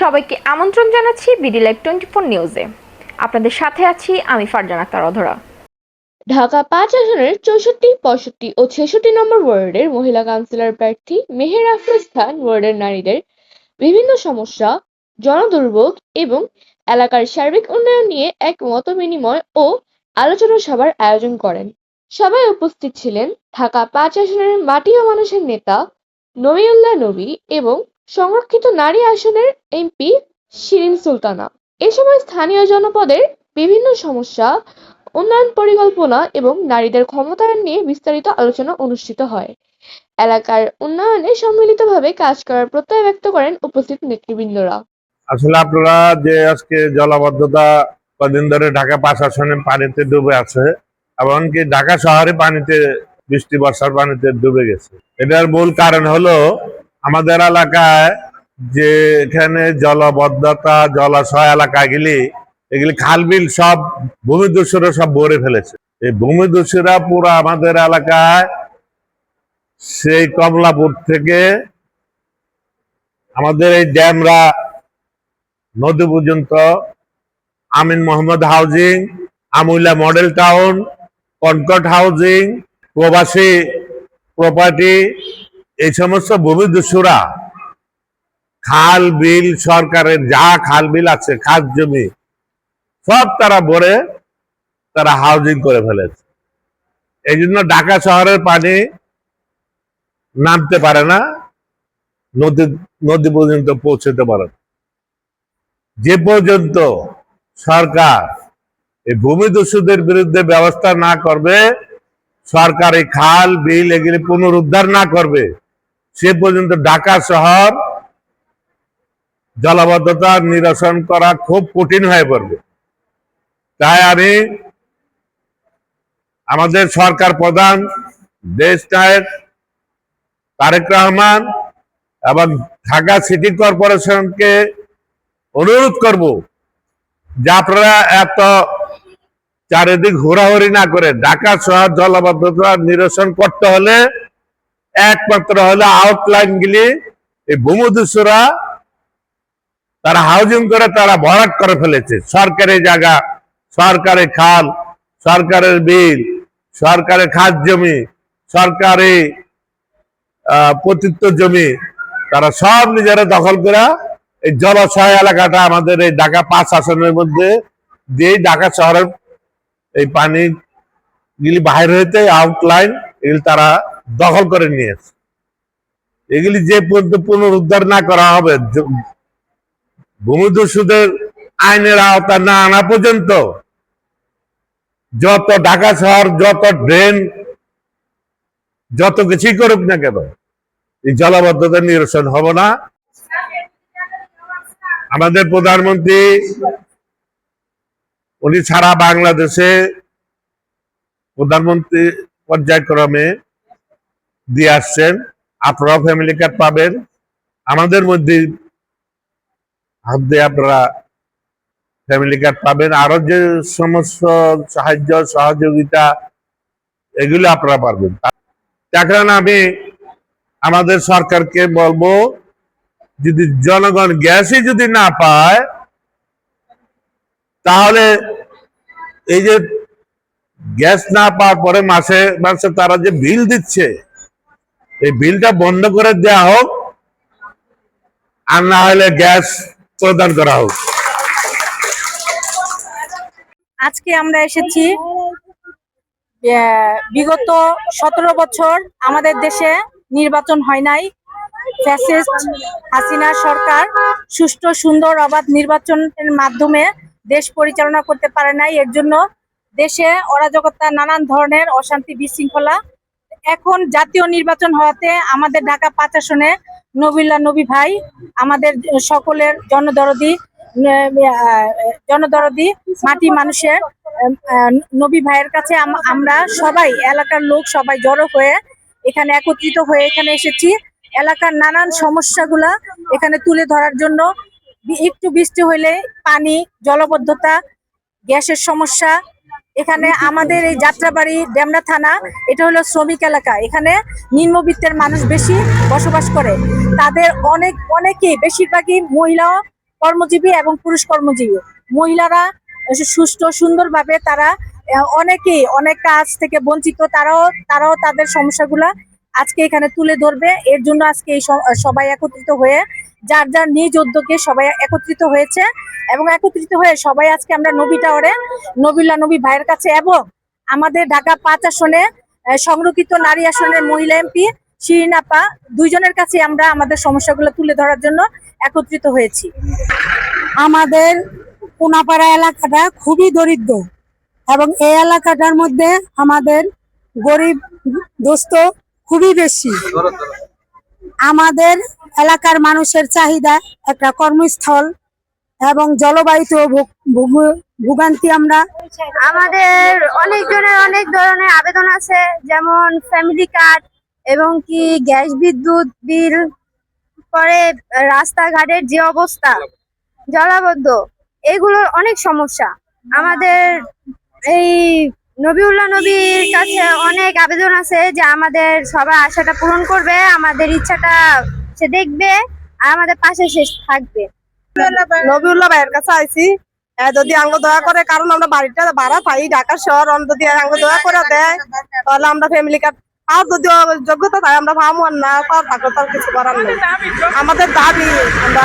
সবাইকে আমন্ত্রণ জানাচ্ছি বিডি লাইভ 24 নিউজে। আপনাদের সাথে আছি আমি ফারজানা আক্তার অধরা। ঢাকা-৫ আসনের ৬৪, ৬৫ ও ৬৬ নম্বর ওয়ার্ডের মহিলা কাউন্সিলর প্রার্থী মেহের আফরোজ খান ওয়ার্ডের নারীদের বিভিন্ন সমস্যা, জনদুর্ভোগ এবং এলাকার সার্বিক উন্নয়ন নিয়ে এক মতবিনিময় ও আলোচনা সভার আয়োজন করেন। সভায় উপস্থিত ছিলেন ঢাকা-৫ আসনের মাটি ও মানুষের নেতা নবীউল্লাহ নবী এবং সংরক্ষিত নারী আসনের এমপি শিরিন সুলতানা। এ সময় স্থানীয় জনপদের বিভিন্ন সমস্যা, উন্নয়ন পরিকল্পনা এবং নারীদের ক্ষমতায়ন নিয়ে বিস্তারিত আলোচনা অনুষ্ঠিত হয়। এলাকার উন্নয়নে সম্মিলিতভাবে কাজ করার প্রত্যয় ব্যক্ত করেন উপস্থিত নেতৃবৃন্দরা। আসলে আপনারা যে আজকে জলাবদ্ধতা কদিন ধরে ঢাকা ৫ আসনে পানিতে ডুবে আছে, এমনকি ঢাকা শহরে পানিতে বৃষ্টি বর্ষার পানিতে ডুবে গেছে। এটার মূল কারণ হলো আমাদের এলাকায় যে এখানে জলাবদ্ধতা জলাশয় এলাকাগুলি এগুলি খালবিল সব ভূমিদস্যুরা সব ভরে ফেলেছে। এই ভূমিদস্যুরা পুরো আমাদের এলাকায় সেই কমলাপুর থেকে আমাদের এই ড্যামরা নদী পর্যন্ত, Amin Mohammad housing, Amulia model town, Concord housing, Probashi property, এই সমস্ত ভূমিদস্যুরা খাল বিল সরকারের যা খাল বিল আছে খাস জমি সব তারা ভরে তারা হাউজিং করে ফেলেছে। এই জন্য ঢাকা শহরের পানি নামতে পারে না, নদী পর্যন্ত পৌঁছতে পারে না। যে পর্যন্ত সরকার এই ভূমিদস্যুদের বিরুদ্ধে ব্যবস্থা না করবে, সরকার এই খাল বিল এগুলি পুনরুদ্ধার না করবে, সে পর্যন্ত ঢাকা শহর জলাবদ্ধতা নিরসন করা খুব কঠিন হয়ে পড়বে। তাই আমি আমাদের সরকার প্রধান দেশ নায়ক তারেক রহমান এবং ঢাকা সিটি কর্পোরেশনকে অনুরোধ করব যে আপনারা এত চারিদিক ঘোরাঘুরি না করে ঢাকা শহর জলাবদ্ধতা নিরসন করতে হলে একমাত্র হলো আউটলাইন গুলি এই ভূমিদস্যুরা তারা হাউজিং করে তারা ভরাট করে ফেলেছে। সরকারি জায়গা, সরকারি খাল, সরকারের বিল, সরকারি খাস জমি, সরকারি পতিত জমি তারা সব নিজেরা দখল করে এই জলাশয় এলাকাটা আমাদের এই ঢাকা ৫ আসনের মধ্যে দিয়ে ঢাকা শহরের এই পানি গুলি বাহির হইতে আউটলাইন এগুলি তারা দখল করে নিয়েছে। এগুলি যে পর্যন্ত পুনরুদ্ধার না করা হবে, ভূমিদস্যুদের আইনের আওতা না আনা পর্যন্ত যত ঢাকা শহর যত ড্রেন যত কিছুই করুক না কেন এই জলাবদ্ধতা নিরসন হবে না। আমাদের প্রধানমন্ত্রী উনি সারা বাংলাদেশে প্রধানমন্ত্রী পর্যায়ক্রমে দিয়ে আসছেন। আপনারা ফ্যামিলি কার্ড পাবেন, আমাদের মধ্যে হাত দিয়ে আপনারা ফ্যামিলি কার্ড পাবেন, আরো যে সমস্ত সাহায্য সহযোগিতা এগুলো আপনারা পাবেন। এখন আমি আমাদের সরকারকে বলবো, যদি জনগণ গ্যাসই যদি না পায় তাহলে এই যে গ্যাস না পাওয়ার পরে মাসে মাসে তারা যে বিল দিচ্ছে এই বিলটা বন্ধ করে দেওয়া হোক, আর না হলে গ্যাস প্রদান করা হোক। আজকে আমরা এসেছি বিগত 17 বছর আমাদের দেশে নির্বাচন হয় নাই। ফ্যাসিস্ট হাসিনা সরকার সুষ্ঠু সুন্দর অবাধ নির্বাচনের মাধ্যমে দেশ পরিচালনা করতে পারে নাই। এর জন্য দেশে অরাজকতা, নানান ধরনের অশান্তি, বিশৃঙ্খলা। এখন জাতীয় নির্বাচন হওয়াতে আমাদের ঢাকা ৫ আসনে নবীউল্লাহ নবী ভাই আমাদের সকলের জনদরদি মাটি মানুষের নবী ভাইয়ের কাছে আমরা সবাই এলাকার লোক সবাই জড়ো হয়ে এখানে একত্রিত হয়ে এখানে এসেছি এলাকার নানান সমস্যাগুলা এখানে তুলে ধরার জন্য। একটু বৃষ্টি হইলে পানি, জলবদ্ধতা, গ্যাসের সমস্যা। এখানে আমাদের এই যাত্রাবাড়ি ডেমরা থানা এটা হলো শ্রমিক এলাকা, এখানে নিম্নবিত্তের মানুষ বেশি বসবাস করে। তাদের অনেকেই বেশিরভাগই মহিলা কর্মজীবী এবং পুরুষ কর্মজীবী মহিলারা সুষ্ঠু সুন্দরভাবে তারা অনেকেই অনেক কাজ থেকে বঞ্চিত, তারাও তাদের সমস্যাগুলা আজকে এখানে তুলে ধরবে। এর জন্য আজকে এই সবাই একত্রিত হয়ে যার যার নিজ উদ্যোগে সবাই একত্রিত হয়েছে এবং একত্রিত হয়ে সবাই আজকে আমরা নবী টাওয়ারে নবিল্লা নবী ভাইয়ের কাছে এবং আমাদের ঢাকা 5 আসনে সংরক্ষিত নারী আসনের মহিলা এমপি শিরিন আপা দুইজনের কাছে আমরা আমাদের সমস্যাগুলো তুলে ধরার জন্য একত্রিত হয়েছি। আমাদের কোনাপাড়া এলাকাটা খুবই দরিদ্র এবং এই এলাকাটার মধ্যে আমাদের গরিব দোস্ত খুবই বেশি। আমাদের এলাকার মানুষের চাহিদা একটা কর্মস্থল এবং জলবায়ুতেও ভোগান্তি আমরা। আমাদের অনেকজনের অনেক ধরনের আবেদন আছে, যেমন ফ্যামিলি কার্ড এবং কি গ্যাস বিদ্যুৎ বিল, পরে রাস্তাঘাটের যে অবস্থা জলাবদ্ধ, এগুলোর অনেক সমস্যা। আমাদের এই নবিউল্লাহ নবীর কাছে অনেক আবেদন আছে যে আমাদের সবার আশাটা পূরণ করবে, আমাদের ইচ্ছাটা সে দেখবে আর আমাদের পাশে সে থাকবে। নবিউল্লাহ ভাইয়ের কাছে আইছি, যদি আঙ্গ দয়া করে, কারণ আমরা বাড়িটা ভাড়া পাই ঢাকা শহর, যদি আঙ্গ দয়া করে দেয় তাহলে আমরা ফ্যামিলি কার্ড আর যদি যোগ্যতা থাকে আমরা ভাবো, আর না পাওয়ার থাকলে তার কিছু করার নেই। আমাদের দাবি আমরা